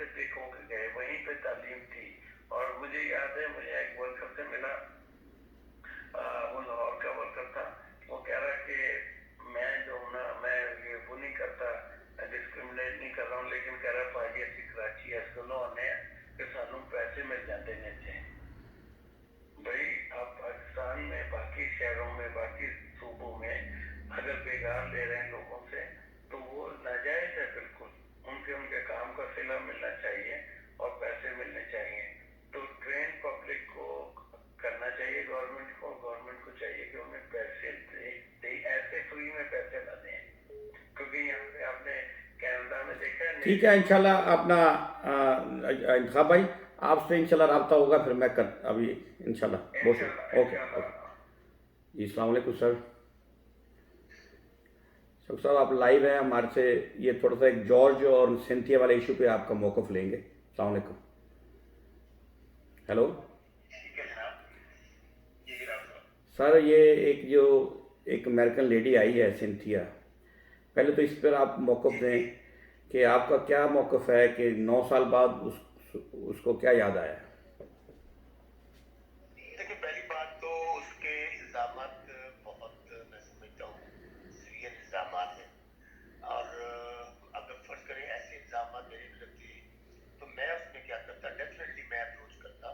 سے ٹیک ہو کے گئے, وہیں پہ تعلیم تھی. اور مجھے یاد ہے, مجھے ایک ورکر سے ملا, وہ لاہور کا ورکر تھا. وہ کہہ رہا کہ میں جو ہوں نا, میں یہ وہ نہیں کرتا, ڈسکریمنیٹ نہیں کر رہا ہوں, لیکن کہہ رہا بھائی اسی کراچی اسکولوں آنے کہ سانوں پیسے مل جاتے ہیں تھے. بھائی آپ پاکستان میں باقی شہروں میں باقی صوبوں میں اگر بیگار لے رہے ہیں لوگوں سے تو وہ ناجائز ہے بالکل. ان کے کام کا صلہ ملنا چاہیے اور پیسے ملنے چاہیے. تو ٹرین پبلک کو کرنا چاہیے, گورنمنٹ کو چاہیے کہ انہیں پیسے دے, ایسے فری میں پیسے نہ دیں, کیونکہ یہاں پہ آپ نے کینیڈا میں دیکھا ہے. ٹھیک ہے انشاءاللہ. اپنا انتخاب بھائی آپ سے انشاءاللہ رابطہ ہوگا, پھر میں ابھی انشاءاللہ. بہت اوکے اوکے جی. السلام علیکم سر. شوق صاحب آپ لائیو ہیں ہمارے سے, یہ تھوڑا سا ایک جارج اور سینتھیا والے ایشو پہ آپ کا موقف لیں گے. السلام علیکم. ہیلو سر, یہ ایک امریکن لیڈی آئی ہے سینتھیا, پہلے تو اس پر آپ موقف دیں کہ آپ کا کیا موقف ہے کہ 9 سال بعد اس کو کیا یاد آیا. دیکھیں, پہلی بات تو اس کے الزامات بہت میں سمجھتا ہوں سیریس الزامات ہیں, اور اگر فرض کریں ایسے الزامات میرے بھی لگتے تو میں اس میں کیا کرتا, ڈیفینیٹلی میں اپروچ کرتا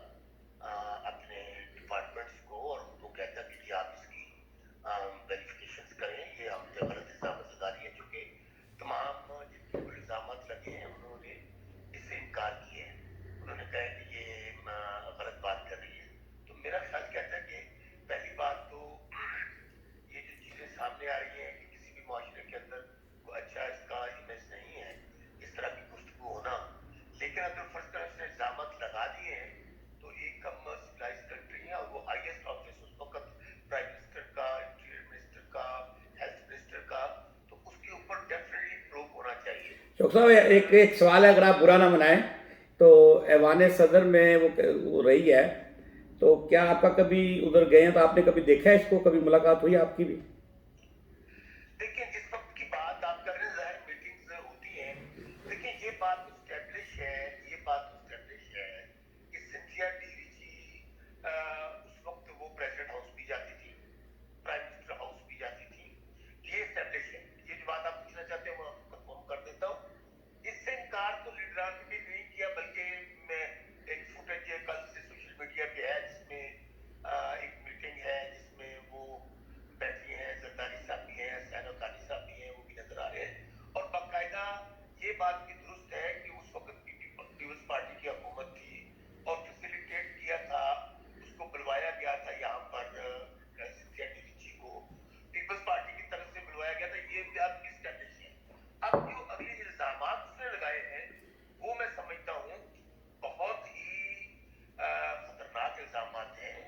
اپنے ڈپارٹمنٹس کو اور ان کو کہتا کہ جی آپ اس کی ویریفیکیشنز کریں, یہ ہم سے غلط الزام زداری ہے. چونکہ تمام جن کے اوپر الزامات لگے ہیں انہوں نے اس سے انکار کیا ہے, انہوں نے کہا کہ یہ غلط بات کر رہی ہے. تو میرا خیال کہتا ہے کہ پہلی بات تو یہ جو چیزیں سامنے آ رہی ہیں کہ کسی بھی معاشرے کے اندر کوئی اچھا اس کا امیج نہیں ہے اس طرح کی گفتگو ہونا. لیکن اگر فرض کریں اس نے الزامات لگا دیے ہیں تو ایک ہم سویلائز کنٹری ہیں, اور وہ ہائیسٹ آفس اس وقت پرائم منسٹر کا, انٹیریئر منسٹر کا, ہیلتھ منسٹر کا, تو اس کے اوپر ڈیفینیٹلی پروب ہونا چاہیے. شوق صاحب ایک سوال ہے, اگر آپ برا نہ منائیں تو ایوان صدر میں وہ رہی ہے, تو کیا آپ کا کبھی ادھر گئے ہیں تو آپ نے کبھی دیکھا ہے اس کو, کبھی ملاقات ہوئی آپ کی بھی؟ دیکھیں جس وقت کی بات آپ کر رہے ہیں ظاہر میٹنگز ہوتی ہیں. دیکھیں یہ بات اسٹیبلش ہے, کہ سنتھیا ڈیری جی اس وقت وہ پریزیڈنٹ ہاؤس بھی جاتی تھی, پرائم منسٹر ہاؤس بھی جاتی تھی. یہ اسٹیبلش ہے. یہ جو بات آپ پوچھنا چاہتے ہیں وہ آپ کو کنفرم کر دیتا ہوں. اس سے انکار تو لیڈران نے بھی نہیں کیا, بلکہ میں ایک فوٹیج کل سے سوشل میڈیا پہ ہے جس میں ایک میٹنگ ہے جس میں وہ بیٹھی ہیں, زرداری صاحب بھی ہیں, حسین القانی صاحب بھی ہیں, وہ بھی نظر آ رہے ہیں. اور باقاعدہ یہ بات بھی درست ہے کہ اس وقت پیپلز پارٹی کی حکومت تھی اور فیسیلیٹیٹ کیا تھا, اس کو بلوایا گیا تھا یہاں پر سنتھیا ڈیری جی کو پیپلز پارٹی کی طرف سے بلوایا گیا تھا. یہ بات بھی اسٹیبلش ہے. اب جو اگلے الزامات اس نے لگائے ہیں وہ میں سمجھتا ہوں بہت ہی خطرناک الزامات ہیں.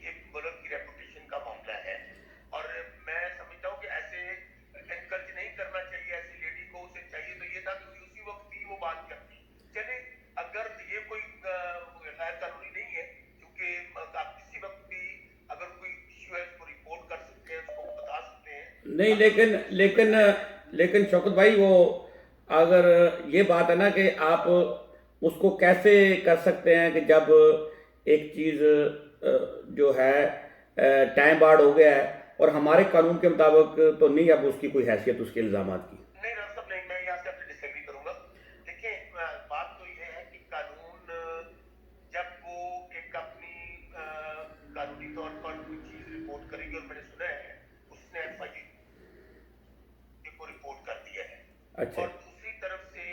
یہ ملک کی ریپوٹیشن کا معاملہ ہے, اور میں سمجھتا ہوں کہ ایسے انکریج نہیں کرنا چاہیے ایسی لیڈی کو. اسے چاہیے تو یہ تھا کہ اسی وقت ہی وہ بات کرتی. چلے اگر یہ کوئی غیر قانونی نہیں ہے, کیونکہ آپ کسی وقت بھی اگر کوئی ایشو ہے اس کو رپورٹ کر سکتے ہیں, اس کو بتا سکتے ہیں. نہیں, لیکن شوکت بھائی, وہ اگر یہ بات ہے نا کہ آپ اس کو کیسے کر سکتے ہیں کہ جب ایک چیز جو ہے ٹائم بارڈ ہو گیا ہے اور ہمارے قانون کے مطابق تو نہیں اب اس کی کوئی حیثیت اس کے الزامات کی. نہیں ڈاکٹر صاحب, نہیں, میں یہاں سے آپ سے ڈس ایگری کروں گا. دیکھیں بات تو یہ ہے کہ قانون جب وہ ایک اپنی قانونی طور پر کوئی چیز رپورٹ کرے گی, اور میں نے سنا ہے اس نے ایف آئی کو رپورٹ کر دیا ہے. اچھا. اور دوسری طرف سے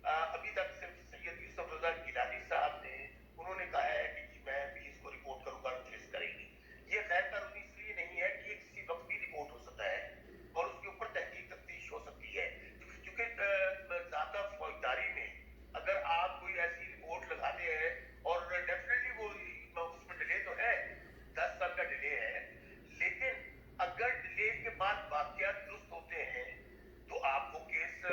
ابھی تک صرف سید یوسف رضا گیلانی صاحب نے, انہوں نے کہا ہے کہ جی میں بھی اس کو رپورٹ کروں گا, ٹریس کریں گے. یہ غیر قانونی اس لیے نہیں ہے کہ یہ کسی وقت بھی رپورٹ ہو سکتا ہے اور اس کے اوپر تحقیق تفتیش ہو سکتی ہے. کیونکہ ذاتہ فوجداری میں اگر آپ کوئی ایسی رپورٹ لگاتے ہیں, اور ڈیفینیٹلی وہ اس میں ڈیلے تو ہے, 10 سال کا ڈیلے ہے, لیکن اگر ڈیلے کے بعد واقعات درست ہوتے ہیں تو آپ وہ کیس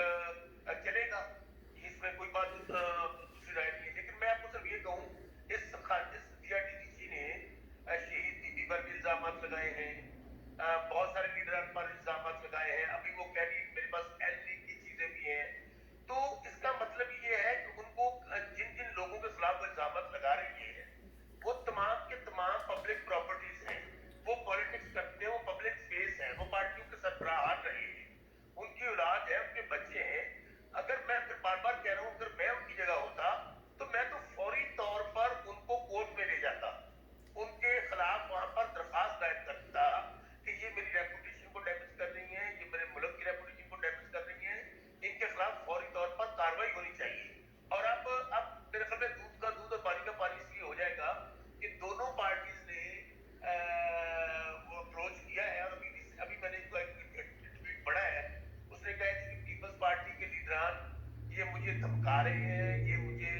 दरमियान ये मुझे धमका रहे हैं, ये मुझे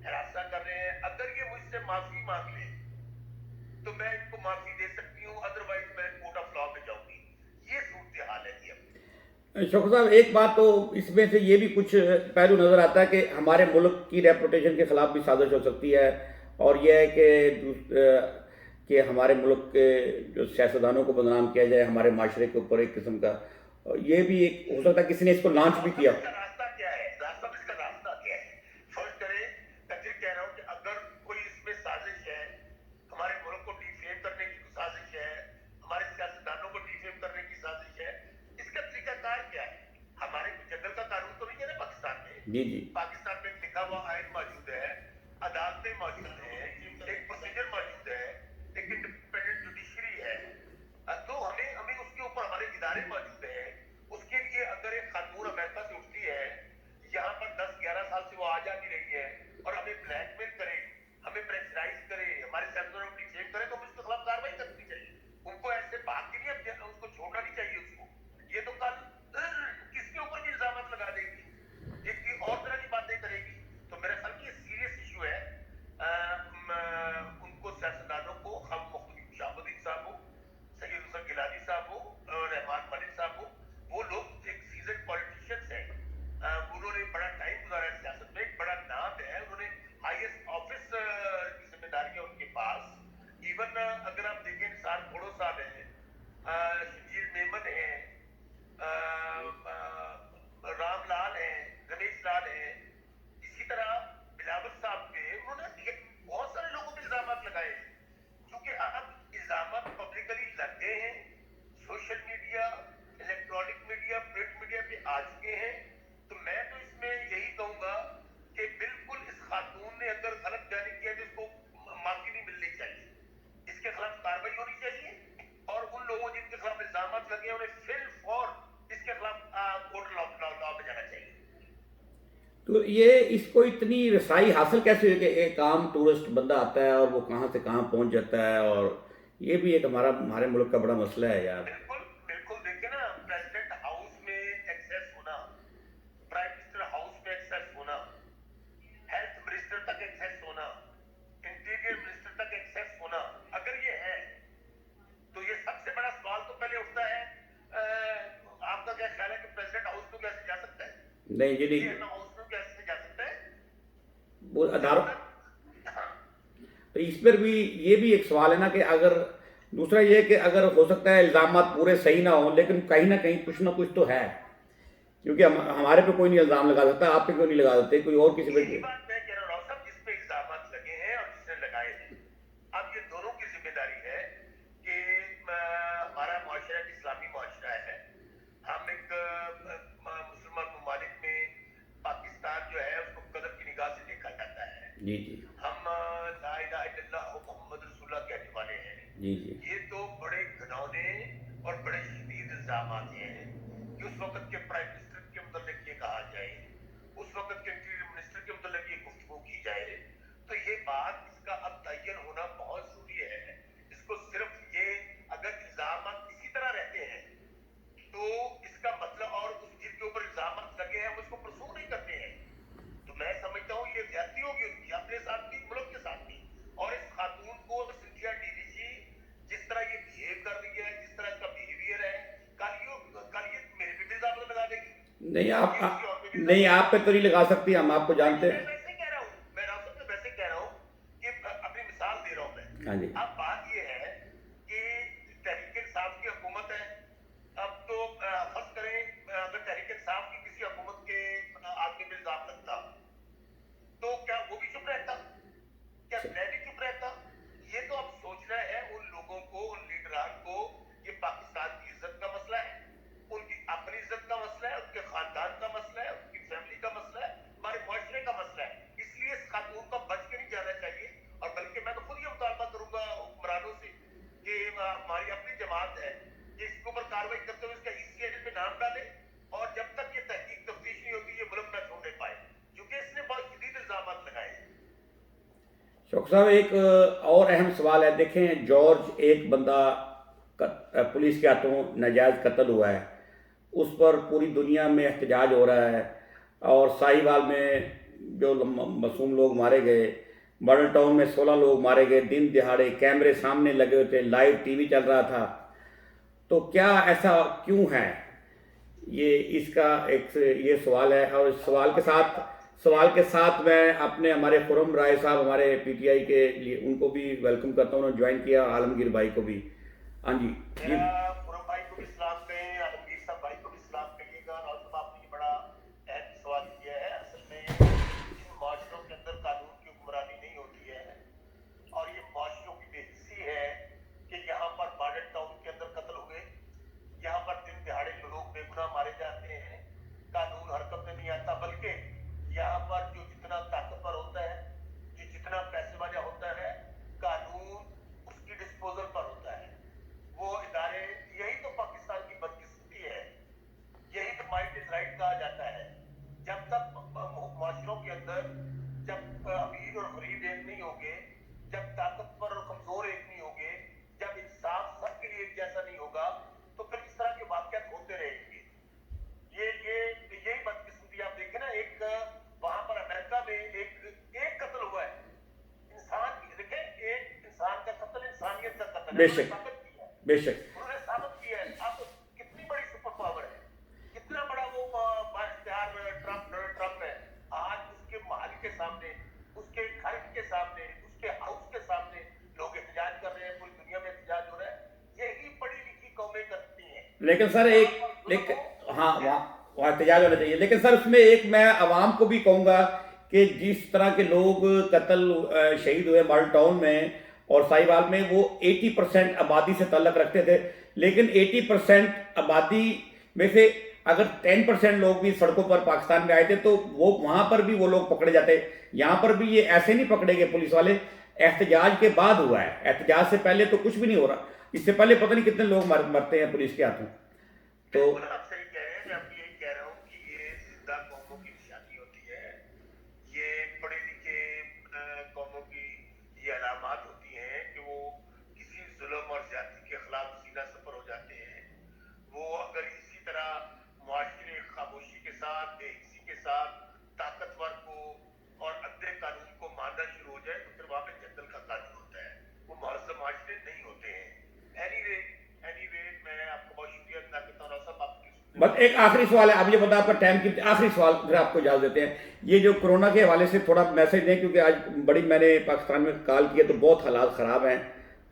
हरासा कर रहे हैं, अगर ये मुझसे माफी मांग ले तो मैं इनको माफी दे सकती हूँ, अदरवाइज मैं कोर्ट ऑफ लॉ में जाऊंगी। ये सूरत हाल है जी। शौकत साहब, एक बात तो इसमें से ये भी कुछ पहलू नज़र आता है कि हमारे मुल्क की रेपुटेशन के ख़िलाफ़ भी साजिश हो सकती है, और यह है कि हमारे मुल्क के जो सियासतदानों को बदनाम किया जाए, हमारे माशरे के ऊपर एक किस्म का, ये भी एक हो सकता है किसी ने इसको लॉन्च भी किया। इसका रास्ता क्या है? इसका रास्ता क्या है? फर्स्ट करें, मैं फिर कह रहा हूँ कि अगर कोई इसमें साजिश है, हमारे मुल्क को डिफेम करने की साजिश है, हमारे सियासतदानों को डिफेम करने की साजिश है, इसका तरीकाकार क्या है? हमारे जंगल का कानून तो नहीं है ना पाकिस्तान में। जी जी। पाकिस्तान में लिखा हुआ आइन मौजूद है, अदालतें मौजूद हैं, एक प्रोसीजर मौजूद है, एक इंडिपेंडेंट जुडिशरी है, तो हमें उसके ऊपर हमारे इदारे मौजूद हैं। उसके लिए अगर एक खातून अमेरिका से उठती है, यहाँ पर 10-11 साल से वो आ जा नहीं रही है और हमें ब्लैकमेल करे, हमें प्रेशराइज करे, हमारे सेंसर को डिफेम करे, तो उसके खिलाफ कार्रवाई करनी चाहिए। उनको ऐसे भाग के नहीं, उसको छोड़ना नहीं चाहिए उसको। ये तो कल किसके ऊपर भी इल्जाम लगा देगी, एक और तरह की बातें करेगी। तो मेरा ख्याल कि सीरियस इशू है। उनको सियासतदानों को, हम मुख्तलिफ शाहबुद्दीन साहब हो, सैयद हुसैन गिलानी साहब हो, रहमान मलिक साहब हो, वो लोग एक सीजन पॉलिटिशियंस हैं। उन्होंने बड़ा टाइम गुजारा है सियासत में, एक बड़ा नाम है, उन्होंने हाईएस्ट ऑफिस की जिम्मेदारियां उनके पास। इवन अगर आप देखें, निसार घोड़ो साहब हैं, शजीर मेमन हैं, रामलाल हैं, रमेश लाल हैं, इसी तरह बिलावल साहब पे उन्होंने बहुत सारे लोगों पे इल्जाम लगाए। क्योंकि अब इल्जाम पब्लिकली लग गए हैं, social media, electronic media, print media पे आ चुके हैं। तो मैं तो इसमें यही कहूंगा कि बिल्कुल इस खातून ने अगर गलत बयानी किया तो इसको माफी नहीं मिलनी चाहिए, इसके खिलाफ कार्रवाई होनी चाहिए, और उन लोगों जिनके खिलाफ इल्जाम लगे उन्हें फिल फॉर इसके खिलाफ कोर्ट लॉ में जाना चाहिए। तो ये इसको इतनी रसाई हासिल कैसे हुई कि एक आम टूरिस्ट बंदा आता है और वो कहाँ से कहाँ पहुंच जाता है, और ये भी एक हमारे मुल्क का बड़ा मसला है यार। बिल्कुल बिल्कुल, देखिए ना, प्रेसिडेंट हाउस में एक्सेस होना, प्राइम मिनिस्टर हाउस में एक्सेस होना, हेल्थ मिनिस्टर तक एक्सेस होना, इंटीरियर मिनिस्टर तक एक्सेस होना, अगर ये है तो ये सबसे बड़ा सवाल तो पहले उठता है, आपका क्या ख्याल है कि प्रेसिडेंट हाउस में कैसे जा सकता है? नहीं जी, नहीं, हाउस में कैसे जा सकता है? वो आधार तो इस पर भी ये भी एक सवाल है ना कि अगर दूसरा ये कि अगर हो सकता है इल्जामात पूरे सही ना हो, लेकिन कहीं ना कुछ तो है, क्योंकि हमारे पे कोई नहीं इल्जाम लगा सकता, आप पे क्यों नहीं लगा सकते, कोई और किसी पे। यही बात मैं कह रहा हूँ साहब, जिस पे इल्जामात लगे हैं और जिसने लगाए हैं, अब ये दोनों की जिम्मेदारी है कि हमारा माशरा एक इस्लामी माशरा है। हम एक मुसलमान ममालिक में पाकिस्तान जो है उसको कदर की निगाह से देखा जाता है। जी जी। हम ला इलाहा इल्लल्लाह मुहम्मद रसूलुल्लाह कहने वाले हैं। जी जी। ये तो बड़े घिनौने और बड़े शदीद इल्जामात हैं कि उस वक्त के प्राइम मिनिस्टर के मुतल्लिक ये कहा जाए, उस वक्त के इंटीरियर मिनिस्टर के मुतल्लिक ये गुफ्तगू की जाए, तो ये बात इसका अब तयन होना बहुत जरूरी है। इसको सिर्फ ये अगर इल्जामात इसी तरह रहते हैं तो इसका मतलब, और उस जिनके ऊपर इल्जामात लगे हैं वो इसको परसूख नहीं करते हैं, तो मैं समझता हूँ ये ज्यादती होगी उनकी अपने साथ भी, मुल्क के साथ भी। और इस खातून को सिंधिया डीवीसी जिस तरह ये बिहेव कर रही है, जिस तरह इसका बिहेवियर है, कल ये मेरे पे भी इल्जाम लगा देगी। नहीं, आप पे तो नहीं लगा सकती, हम आपको जानते हैं। मैं वैसे कह रहा हूँ, मैं राउत में वैसे कह रहा हूँ कि अपनी मिसाल दे रहा हूँ मैं। हाँ जी। अब बात ये है कि तहरीक इंसाफ की हुकूमत है। अब तो फर्ज करें अगर तहरीक इंसाफ की किसी हुकूमत के आदमी पे इल्जाम लगता तो क्या वो भी चुप रहता? क्या मैं भी चुप रहता? ये तो अब सोचना है उन लोगों को, उन लीडरान को। ये पाकिस्तान की इज्जत का मसला है, उनकी अपनी इज्जत का मसला है, उनके खानदान का मसला है, उनकी फैमिली का मसला है, हमारे मुआशरे का मसला है। इसलिए इस खातून को बच के नहीं जाना चाहिए। और बल्कि मैं तो खुद ये मुतालबा करूंगा हुक्मरानों से कि हमारी अपनी जमात है कि इसके ऊपर कार्रवाई करते हुए इसका ECID पे नाम डाले, और जब तक ये तहकीक तफ्तीश नहीं होती ये मुल्क न छोड़ने पाए, क्योंकि इसने बहुत शदीद इल्जाम लगाए। शौकत साहब, एक और अहम सवाल है। देखें, जॉर्ज एक बंदा पुलिस के हाथों नाजायज कत्ल हुआ है, उस पर पूरी दुनिया में एहतजाज हो रहा है। اور साहिवाल में जो मासूम लोग मारे गए, मॉडल टाउन में 16 लोग मारे गए दिन दिहाड़े, कैमरे सामने लगे हुए थे, लाइव टीवी चल रहा था। तो क्या ऐसा क्यों है? ये इसका एक ये सवाल है। और इस सवाल के साथ मैं अपने हमारे खुरम राय साहब हमारे पीटीआई के लिए उनको भी वेलकम करता हूँ, उन्होंने ज्वाइन किया, आलमगीर भाई को भी। हाँ जी जी मेरा खुरम भाई को भी सलाम कहें, आलमगीर साहब भाई को भी सलाम कहिएगा। और साहब आपने ये बड़ा अहम सवाल किया है। असल में जिन माशरों के अंदर कानून की हुक्मरानी नहीं होती है और ये माशरों की बेहिस्सी है कि यहाँ पर मॉडल टाउन के अंदर कत्ल हुए, यहाँ पर दिन दिहाड़े लोग बेगुनाह मारे जाते हैं, कानून हरकत में नहीं आता, बल्कि यहाँ पर जो जितना ताकतवर होता है, जो जितना पैसे वाला होता है, कानून उसकी डिस्पोजल पर होता है। वो इदारे, यही तो पाकिस्तान की बदकिस्मती है, यही तो माइट इज राइट कहा जाता है। जब तक माशरों के अंदर जब अमीर और गरीब एक नहीं होंगे, जब ताकतवर और कमजोर एक नहीं होंगे, जब इंसाफ सबके लिए एक जैसा नहीं होगा, तो फिर इस तरह के वाकयात होते रहेंगे। यही बदकिस्मती आप देखें ना, एक वहां पर अमेरिका में एक कत्ल हुआ है, इंसान देखें, एक इंसान का कत्ल इंसानियत का कत्ल है, बेशक बेशक उन्होंने साबित किया है। अब कितनी बड़ी सुपर पावर है, कितना बड़ा वो बाइख्तियार ट्रम्प है। आज उसके महल के सामने, उसके घर के सामने, उसके हाउस के सामने लोग एहतजाज कर रहे हैं, पूरी दुनिया में एहतजाज हो रहा है। यही पढ़ी लिखी कौमें करती हैं। लेकिन सर हाँ वहाँ एहतजाज होना चाहिए। लेकिन सर उसमें एक मैं आवाम को भी कहूँगा कि जिस तरह के लोग कत्ल शहीद हुए मॉडल टाउन में और साहिवाल में, वो 80% आबादी से ताल्लुक़ रखते थे। लेकिन 80% आबादी में से अगर 10% लोग भी सड़कों पर पाकिस्तान में आए थे तो वो वहाँ पर भी वो लोग पकड़े जाते। यहाँ पर भी ये ऐसे नहीं पकड़े गए पुलिस वाले, एहतजाज के बाद हुआ है, एहतजाज से पहले तो कुछ भी नहीं हो रहा। इससे पहले पता नहीं कितने लोग मरते हैं पुलिस के हाथों। तो आप सही कह रहे हैं। मैं आपको यही कह रहा हूँ कि ये जिंदा कौमों की निशानी होती है, ये पढ़े लिखे कौमों की ये अलामात होती हैं कि वो किसी जुल्म और ज्यादती के खिलाफ सीना सफर हो जाते हैं। वो अगर इसी तरह मुआशरे खामोशी के साथ, बेहिस्सी के साथ ताकतवर को और अद्दे कानून को मानना शुरू हो जाए तो फिर वहां पे जंगल का कानून होता है, वो मुहज़्ज़म मुआशरे नहीं होते हैं। एनीवे मैं आपको बहुत शुक्रिया अदा करता हूँ साहब। आपकी बस एक आखिरी सवाल है, अब ये बता, आपका टाइम की आखिरी सवाल फिर आपको इजाज़त देते हैं। ये जो कोरोना के हवाले से थोड़ा मैसेज दें, क्योंकि आज बड़ी मैंने पाकिस्तान में कॉल किया तो बहुत हालात ख़राब हैं।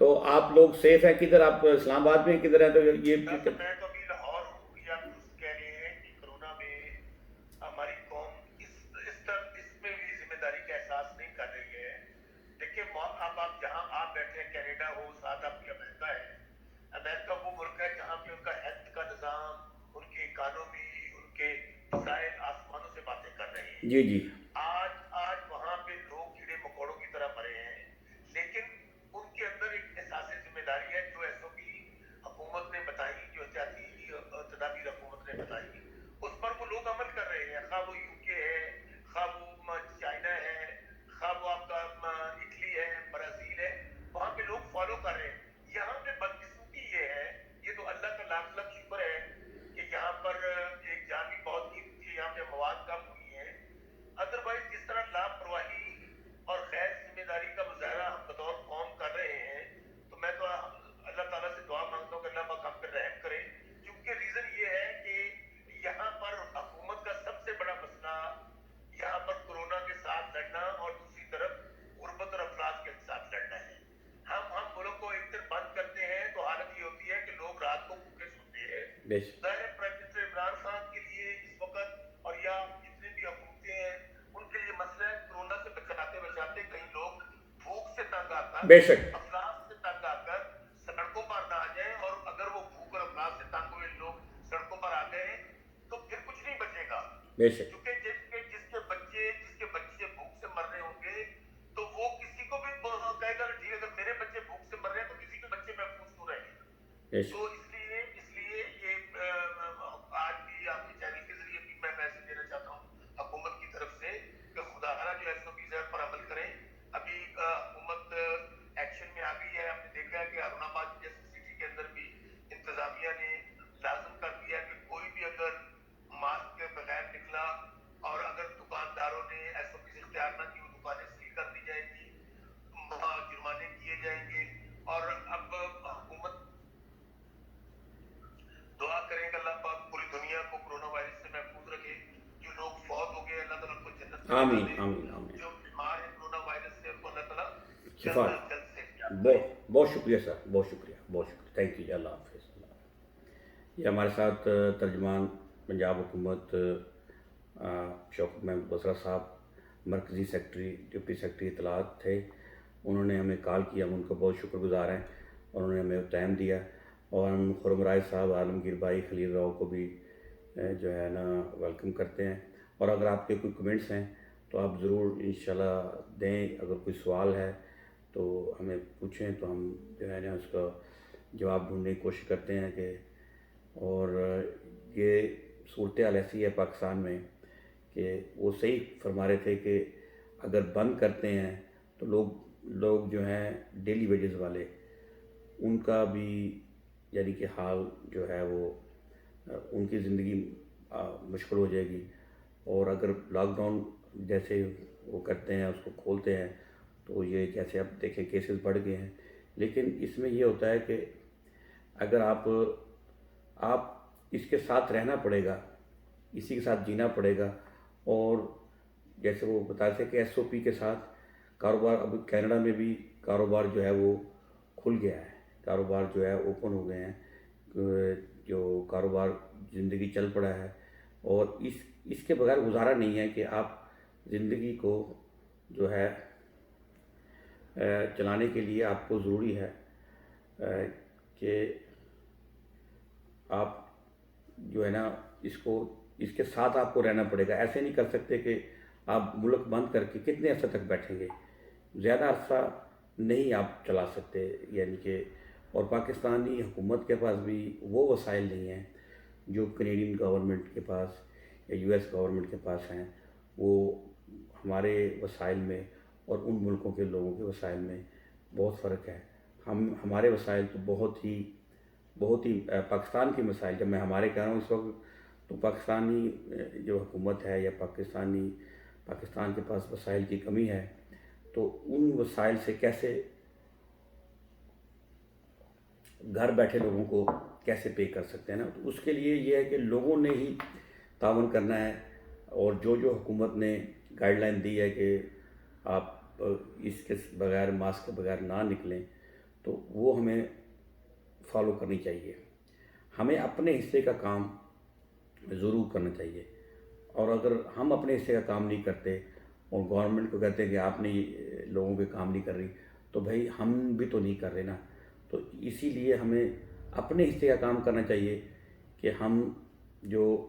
तो आप लोग सेफ हैं किधर? आप इस्लामाबाद में किधर हैं? तो ये मैं तो अभी लाहौर हूँ। या आप कह रहे हैं कि कोरोना में हमारी कौम इसमें भी जिम्मेदारी का एहसास नहीं कर रही है। देखिए, अब आप जहाँ आप बैठे हैं, कनाडा हो, साथ आपकी अमेरिका है। अमेरिका वो मुल्क है जहाँ पे उनका हेल्थ का निज़ाम, उनकी इकानमी, उनके वसाइल आसमानों से बातें कर रहे हैं। जी जी आज वहाँ पे लोग कीड़े मकोड़ों की तरह मरे हैं, लेकिन उनके अंदर एक एहसास जिम्मेदारी है। जो एसओपी हुकूमत ने बताई, जो एहतियाती तदाबीर हुकूमत ने बताई, उस पर वो लोग अमल कर रहे हैं। खा वो यूके है, खा वो चाइना है, खा वो आपका इटली है, ब्राजील है, वहाँ पे लोग फॉलो कर रहे हैं। यहाँ पे बदकिस्मती ये है, ये तो अल्लाह का लाख लाख शुक्र है कि यहाँ पर एक जान भी बहुत कीमती है, यहाँ पे मवाद कम हुई है। अदरवाइज जिस तरह लापरवाही और गैर जिम्मेदारी का मुजाहरा हम बतौर कौम कर रहे हैं, तो मैं तो अल्लाह ताला से दुआ मांगता हूँ कि अल्लाह पाक हम पे रहम करे। क्योंकि रीजन ये है कि यहाँ पर हुकूमत का सबसे बड़ा मसला यहाँ पर कोरोना के साथ लड़ना और दूसरी तरफ गुर्बत और अफराद के साथ लड़ना है। हम मुल्क को एक दिन बंद करते हैं तो हालत ये होती है कि लोग रात को भूखे सोते हैं। प्राइम मिनिस्टर इमरान खान के लिए इस वक्त और या जितनी भी हुकूमतें हैं, उनके लिए मसला है कोरोना से बचाते बचाते कहीं लोग भूख से तंग आकर, बेशक अफराद से तंग आकर सड़कों पर ना आ जाए। और अगर वो भूख और अफराद से तंग हुए लोग सड़कों पर आ गए तो फिर कुछ नहीं बचेगा। बेशक क्योंकि जिसके बच्चे भूख से मर रहे होंगे तो वो किसी को भी कहेगा ठीक है, अगर मेरे बच्चे भूख से मर रहे हैं तो किसी के बच्चे महफूज क्यों रहेंगे। बेशक तो इसलिए ये आज भी आपके चैनल के जरिए भी मैं मैसेज देना चाहता हूँ हुकूमत की तरफ से कि खुदारा जो एसओपीज़ है पर अमल करें। अभी हुकूमत एक्शन में आ गई है। आपने देखा है कि अरुणाबाद जैसी सिटी के अंदर भी इंतजामिया ने लाजम कर दिया कि कोई भी अगर मास्क के बगैर निकला और आमीन आमीन आमीन। जो बीमार है कोरोना वायरस से उनको अल्लाह ताला जल्द शिफा। से जल्द सेहतयाब करे। बहुत बहुत शुक्रिया सर, बहुत शुक्रिया, बहुत शुक्रिया, थैंक यू, अल्लाह हाफिज़। ये हमारे साथ तर्जमान पंजाब हुकूमत शौकत महमूद बसरा साहब मरकज़ी सेक्रेटरी डिप्टी सेक्रेटरी इत्तलात थे। उन्होंने हमें कॉल किया, हम उनका बहुत शुक्रगुजार हैं और उन्होंने हमें टाइम दिया। और हम खुरम राय साहब, आलमगीर भाई, खलील राव को भी जो है ना वेलकम करते हैं। और अगर आपके कोई कमेंट्स हैं तो आप ज़रूर इंशाल्लाह दें। अगर कोई सवाल है तो हमें पूछें तो हम जो है ना उसका जवाब ढूंढने की कोशिश करते हैं कि। और ये सूरत हाल ऐसी है पाकिस्तान में कि वो सही फरमा रहे थे कि अगर बंद करते हैं तो लोग जो हैं डेली वेजेस वाले, उनका भी यानी कि हाल जो है वो उनकी ज़िंदगी मुश्किल हो जाएगी। और अगर लॉकडाउन जैसे वो करते हैं, उसको खोलते हैं, तो ये जैसे अब देखें केसेस बढ़ गए हैं। लेकिन इसमें ये होता है कि अगर आप इसके साथ रहना पड़ेगा, इसी के साथ जीना पड़ेगा। और जैसे वो बता रहे थे कि SOP के साथ कारोबार, अब कनाडा में भी कारोबार जो है वो खुल गया है, कारोबार जो है ओपन हो गए हैं, जो कारोबार ज़िंदगी चल पड़ा है। और इसके बगैर गुजारा नहीं है कि आप ज़िंदगी को जो है चलाने के लिए आपको ज़रूरी है कि आप जो है ना इसके साथ आपको रहना पड़ेगा। ऐसे नहीं कर सकते कि आप मुल्क बंद करके कितने अरसे तक बैठेंगे, ज़्यादा अरसा नहीं आप चला सकते यानी कि। और पाकिस्तानी हुकूमत के पास भी वो वसाइल नहीं हैं जो कनेडियन गवर्नमेंट के पास या US गवर्नमेंट के पास हैं। वो हमारे वसाइल में और उन मुल्कों के लोगों के वसाइल में बहुत फ़र्क है। हमारे वसाइल तो बहुत ही पाकिस्तान के मसाइल, जब मैं हमारे कह रहा हूँ इस वक्त, तो पाकिस्तानी जो हुकूमत है या पाकिस्तान के पास वसाइल की कमी है, तो उन वसाइल से कैसे घर बैठे लोगों को कैसे पे कर सकते हैं ना। तो उसके लिए ये है कि लोगों ने ही तावन करना है। और जो हुकूमत ने गाइडलाइन दी है कि आप इसके बगैर, मास्क के बगैर ना निकलें, तो वो हमें फॉलो करनी चाहिए। हमें अपने हिस्से का काम ज़रूर करना चाहिए। और अगर हम अपने हिस्से का काम नहीं करते और गवर्नमेंट को कहते हैं कि आपने लोगों के काम नहीं कर रही, तो भाई हम भी तो नहीं कर रहे ना। तो इसीलिए हमें अपने हिस्से का काम करना चाहिए कि हम जो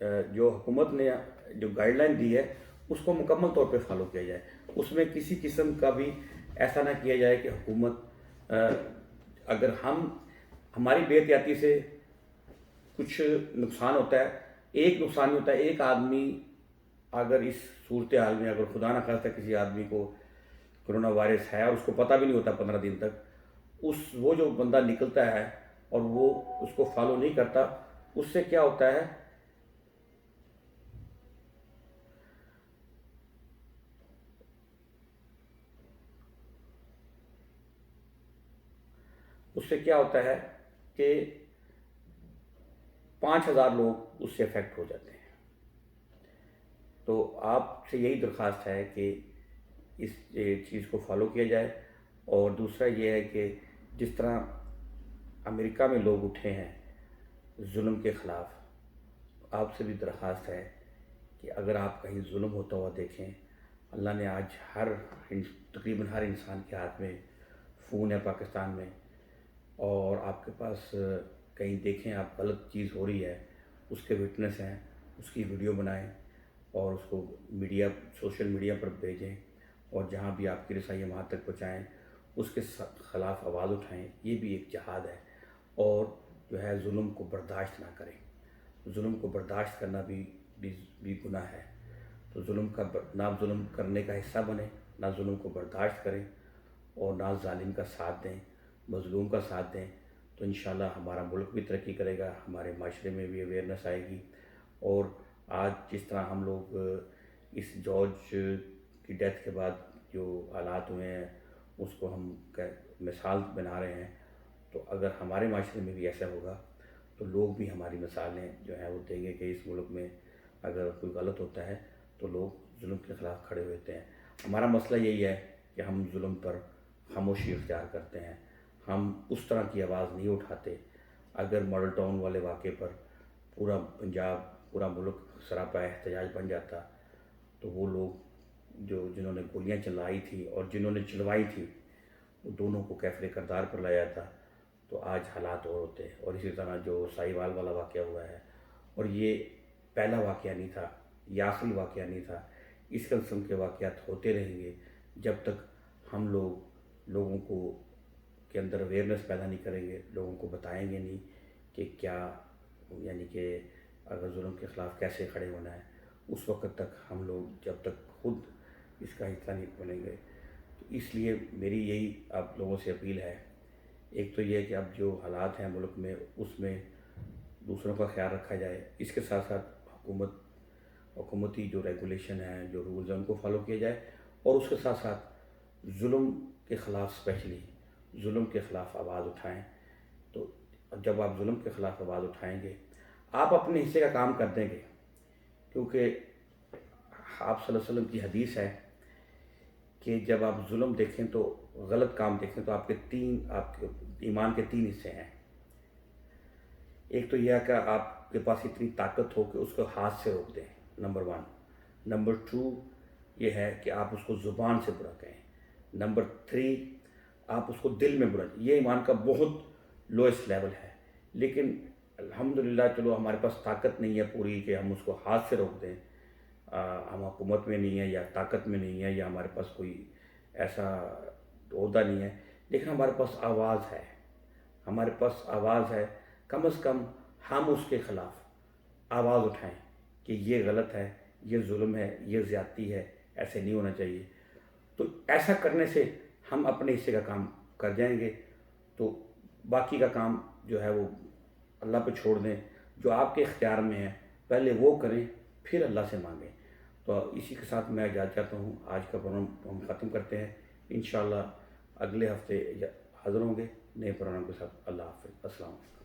हुकूमत ने जो गाइडलाइन दी है उसको मुकम्मल तौर पे फॉलो किया जाए। उसमें किसी किस्म का भी ऐसा ना किया जाए कि हुकूमत अगर हमारी बेहतियाती से कुछ नुकसान होता है, एक नुकसान नहीं होता है, एक आदमी अगर इस सूरत हाल में अगर खुदा ना खास्ता किसी आदमी को कोरोना वायरस है और उसको पता भी नहीं होता 15 दिन तक, वो जो बंदा निकलता है और वो उसको फॉलो नहीं करता, उससे क्या होता है, कि 5000 लोग उससे अफेक्ट हो जाते हैं। तो आपसे यही दरख्वास्त है कि इस चीज़ को फॉलो किया जाए। और दूसरा ये है कि जिस तरह अमेरिका में लोग उठे हैं जुल्म के ख़िलाफ़, आपसे भी दरख्वास्त है कि अगर आप कहीं जुल्म होता हुआ देखें, अल्लाह ने आज तकरीबन हर इंसान के हाथ में फ़ोन है पाकिस्तान में, और आपके पास कहीं देखें आप गलत चीज़ हो रही है, उसके विटनेस हैं, उसकी वीडियो बनाएं और उसको सोशल मीडिया पर भेजें। और जहाँ भी आपकी रसाई वहाँ तक पहुँचाएँ, उसके ख़िलाफ़ आवाज़ उठाएं। ये भी एक जिहाद है। और जो है जुल्म को बर्दाश्त ना करें, जुल्म को बर्दाश्त करना भी गुनाह है। तो ना जुल्म करने का हिस्सा बने, ना जुल्म को बर्दाश्त करें और ना जालिम का साथ दें, मज़लूम का साथ दें। तो इंशाल्लाह हमारा मुल्क भी तरक्की करेगा, हमारे माशरे में भी अवेयरनेस आएगी। और आज जिस तरह हम लोग इस जॉर्ज की डेथ के बाद जो हालात हुए हैं उसको हम मिसाल बना रहे हैं, तो अगर हमारे माशरे में भी ऐसा होगा तो लोग भी हमारी मिसालें जो हैं वो देंगे कि इस मुल्क में अगर कोई गलत होता है تو لوگ ظلم کے خلاف کھڑے ہوتے ہیں. ہمارا مسئلہ یہی ہے کہ ہم ظلم پر خاموشی اختیار کرتے ہیں, ہم اس طرح کی آواز نہیں اٹھاتے. اگر ماڈل ٹاؤن والے واقعے پر پورا پنجاب, پورا ملک سراپا احتجاج بن جاتا, تو وہ لوگ جنہوں نے گولیاں چلائی تھی اور جنہوں نے چلوائی تھی, وہ دونوں کو کیفر کردار پر لایا تھا, تو آج حالات اور ہوتے. اور اسی طرح جو ساہیوال والا واقعہ ہوا ہے, اور یہ پہلا واقعہ نہیں تھا, یہ آخری واقعہ نہیں تھا. اس قسم کے واقعات ہوتے رہیں گے جب تک ہم لوگوں کو کے اندر اویئرنیس پیدا نہیں کریں گے, لوگوں کو بتائیں گے نہیں کہ کیا, یعنی کہ اگر ظلم کے خلاف کیسے کھڑے ہونا ہے. اس وقت تک ہم لوگ جب تک خود اس کا حصہ نہیں بنیں گے. تو اس لیے میری یہی آپ لوگوں سے اپیل ہے, ایک تو یہ کہ اب جو حالات ہیں ملک میں, اس میں دوسروں کا خیال رکھا جائے. اس کے ساتھ ساتھ حکومتی جو ریگولیشن ہیں, جو رولز ہیں, ان کو فالو کیا جائے. اور اس کے ساتھ ساتھ ظلم کے خلاف, اسپیشلی ظلم کے خلاف آواز اٹھائیں. تو جب آپ ظلم کے خلاف آواز اٹھائیں گے, آپ اپنے حصے کا کام کر دیں گے, کیونکہ آپ صلی اللہ علیہ وسلم کی حدیث ہے کہ جب آپ ظلم دیکھیں تو غلط کام دیکھیں تو آپ کے ایمان کے 3 حصے ہیں. ایک تو یہ ہے کہ آپ کے پاس اتنی طاقت ہو کہ اس کو ہاتھ سے روک دیں, نمبر 1. نمبر 2 یہ ہے کہ آپ اس کو زبان سے برا کہیں. نمبر 3 آپ اس کو دل میں برا. یہ ایمان کا بہت لوئسٹ لیول ہے. لیکن الحمدللہ چلو ہمارے پاس طاقت نہیں ہے پوری کہ ہم اس کو ہاتھ سے روک دیں. ہم حکومت میں نہیں ہیں, یا طاقت میں نہیں ہے, یا ہمارے پاس کوئی ایسا عہدہ نہیں ہے, لیکن ہمارے پاس آواز ہے. ہمارے پاس آواز ہے. کم از کم ہم اس کے خلاف آواز اٹھائیں کہ یہ غلط ہے, یہ ظلم ہے, یہ زیادتی ہے, ایسے نہیں ہونا چاہیے. تو ایسا کرنے سے ہم اپنے حصے کا کام کر جائیں گے. تو باقی کا کام جو ہے وہ اللہ پہ چھوڑ دیں. جو آپ کے اختیار میں ہے پہلے وہ کریں, پھر اللہ سے مانگیں. تو اسی کے ساتھ میں اجازت چاہتا ہوں. آج کا پروگرام ہم ختم کرتے ہیں. انشاءاللہ اگلے ہفتے حاضر ہوں گے نئے پروگرام کے ساتھ. اللہ حافظ. السلام علیکم.